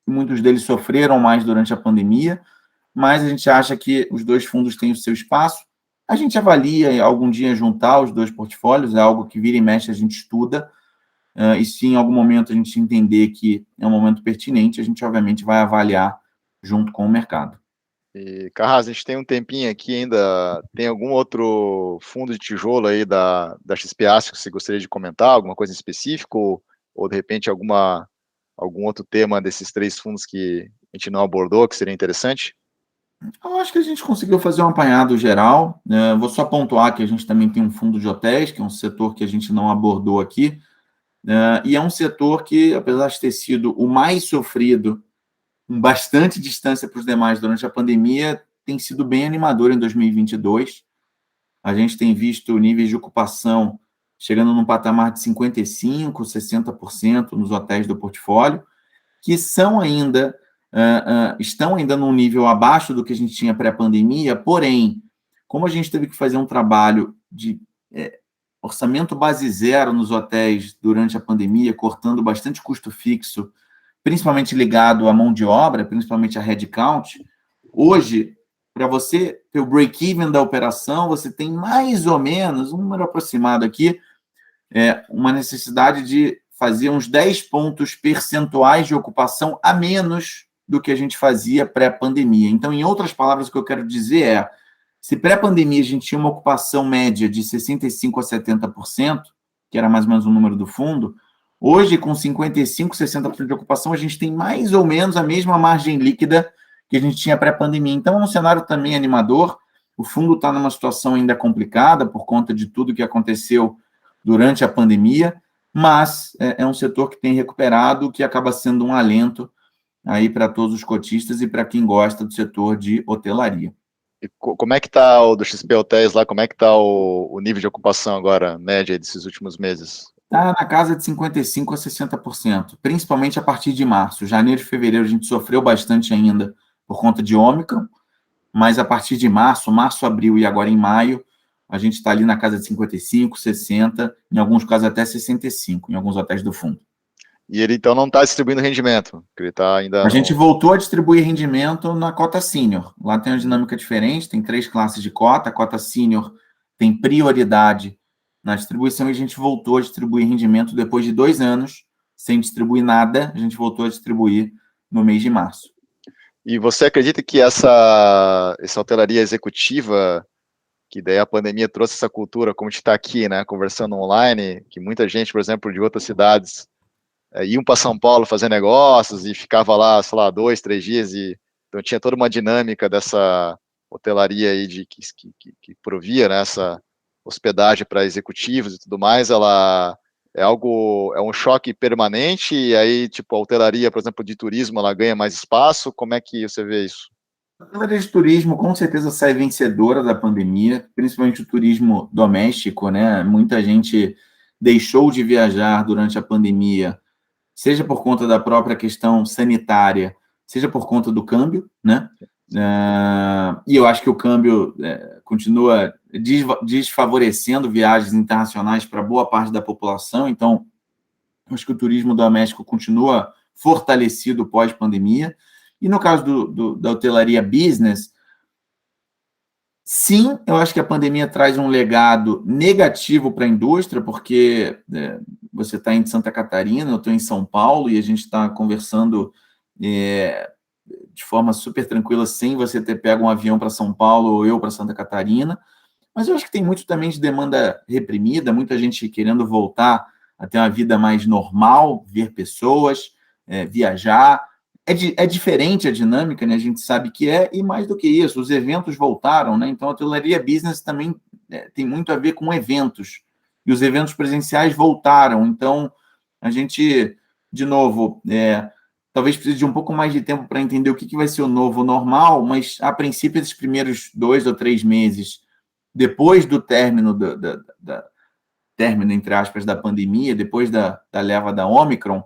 e muitos deles sofreram mais durante a pandemia, mas a gente acha que os dois fundos têm o seu espaço. A gente avalia algum dia juntar os dois portfólios, é algo que vira e mexe a gente estuda, e se em algum momento a gente entender que é um momento pertinente, a gente obviamente vai avaliar junto com o mercado. E, Carras, a gente tem um tempinho aqui ainda. Tem algum outro fundo de tijolo aí da XP Asset que você gostaria de comentar? Alguma coisa em específico? Ou de repente algum outro tema desses três fundos que a gente não abordou, que seria interessante? Eu acho que a gente conseguiu fazer um apanhado geral. Vou só pontuar que a gente também tem um fundo de hotéis, que é um setor que a gente não abordou aqui, e é um setor que, apesar de ter sido o mais sofrido, com bastante distância para os demais durante a pandemia, tem sido bem animador em 2022. A gente tem visto níveis de ocupação chegando num patamar de 55%, 60% nos hotéis do portfólio, que são ainda estão ainda num nível abaixo do que a gente tinha pré-pandemia, porém, como a gente teve que fazer um trabalho de orçamento base zero nos hotéis durante a pandemia, cortando bastante custo fixo, principalmente ligado à mão de obra, principalmente a headcount, hoje, para você ter o break-even da operação, você tem mais ou menos, um número aproximado aqui, uma necessidade de fazer uns 10 pontos percentuais de ocupação a menos do que a gente fazia pré-pandemia. Então, em outras palavras, o que eu quero dizer é, se pré-pandemia a gente tinha uma ocupação média de 65% a 70%, que era mais ou menos o número do fundo, hoje, com 55%, 60% de ocupação, a gente tem mais ou menos a mesma margem líquida que a gente tinha pré-pandemia. Então, é um cenário também animador. O fundo está numa situação ainda complicada por conta de tudo que aconteceu durante a pandemia, mas é um setor que tem recuperado, que acaba sendo um alento aí para todos os cotistas e para quem gosta do setor de hotelaria. E como é que está o do XP Hotéis lá? Como é que está o nível de ocupação agora, média, desses últimos meses? Está na casa de 55% a 60%, principalmente a partir de março. Janeiro e fevereiro a gente sofreu bastante ainda por conta de Ômicron, mas a partir de março, abril e agora em maio, a gente está ali na casa de 55%, 60%, em alguns casos até 65%, em alguns hotéis do fundo. E ele, então, não está distribuindo rendimento? Ele está ainda A gente voltou a distribuir rendimento na cota sênior. Lá tem uma dinâmica diferente, tem 3 classes de cota. A cota sênior tem prioridade na distribuição e a gente voltou a distribuir rendimento depois de 2 anos, sem distribuir nada, a gente voltou a distribuir no mês de março. E você acredita que essa hotelaria executiva, que daí a pandemia trouxe essa cultura, como a gente está aqui, né, conversando online, que muita gente, por exemplo, de outras cidades, iam para São Paulo fazer negócios e ficava lá, sei lá, 2, 3 dias, e então tinha toda uma dinâmica dessa hotelaria aí que provia, né, essa hospedagem para executivos e tudo mais, ela é um choque permanente, e aí, tipo, a hotelaria, por exemplo, de turismo, ela ganha mais espaço, como é que você vê isso? A área de turismo com certeza sai vencedora da pandemia, principalmente o turismo doméstico, né? Muita gente deixou de viajar durante a pandemia, seja por conta da própria questão sanitária, seja por conta do câmbio, né? E eu acho que o câmbio continua desfavorecendo viagens internacionais para boa parte da população, então acho que o turismo doméstico continua fortalecido pós-pandemia. E no caso da hotelaria business, sim, eu acho que a pandemia traz um legado negativo para a indústria, porque você está em Santa Catarina, eu estou em São Paulo, e a gente está conversando de forma super tranquila, sem você ter pego um avião para São Paulo ou eu para Santa Catarina. Mas eu acho que tem muito também de demanda reprimida, muita gente querendo voltar a ter uma vida mais normal, ver pessoas, viajar. É diferente a dinâmica, né? A gente sabe que e mais do que isso, os eventos voltaram, né? Então, a hotelaria business também tem muito a ver com eventos, e os eventos presenciais voltaram. Então, a gente, de novo, talvez precise de um pouco mais de tempo para entender o que vai ser o novo normal, mas, a princípio, esses primeiros 2 ou 3 meses, depois do término, término, entre aspas, da pandemia, depois da leva da Ômicron,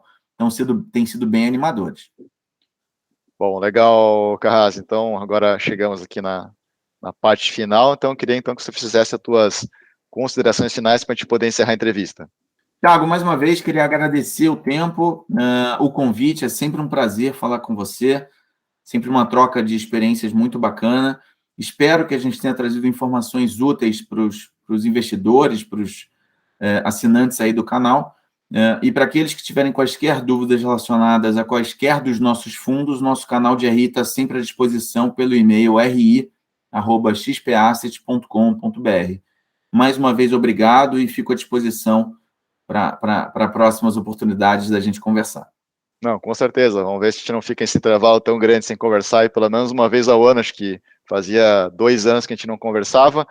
têm sido bem animadores. Bom, legal, Carras. Então, agora chegamos aqui na parte final. Então, eu queria então que você fizesse as tuas considerações finais para a gente poder encerrar a entrevista. Tiago, mais uma vez, queria agradecer o tempo, o convite. É sempre um prazer falar com você, sempre uma troca de experiências muito bacana. Espero que a gente tenha trazido informações úteis para os investidores, para os assinantes aí do canal. E para aqueles que tiverem quaisquer dúvidas relacionadas a quaisquer dos nossos fundos, nosso canal de RI está sempre à disposição pelo e-mail ri@xpasset.com.br. Mais uma vez, obrigado e fico à disposição para próximas oportunidades da gente conversar. Não, com certeza. Vamos ver se a gente não fica esse intervalo tão grande sem conversar, e pelo menos uma vez ao ano. Acho que fazia 2 anos que a gente não conversava.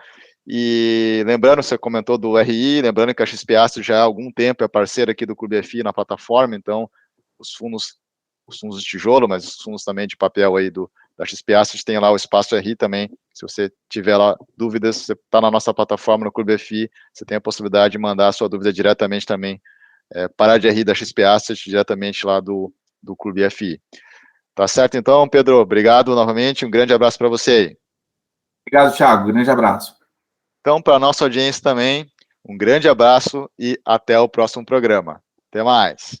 E lembrando, você comentou do RI, lembrando que a XP Asset já há algum tempo é parceira aqui do Clube FI na plataforma, então os fundos de tijolo, mas os fundos também de papel aí da XP Asset tem lá o espaço RI também. Se você tiver lá dúvidas, você está na nossa plataforma no Clube FI, você tem a possibilidade de mandar a sua dúvida diretamente também para a RI da XP Asset, diretamente lá do Clube FI. Tá certo então, Pedro? Obrigado novamente, um grande abraço para você aí. Obrigado, Thiago. Grande abraço. Então, para a nossa audiência também, um grande abraço e até o próximo programa. Até mais.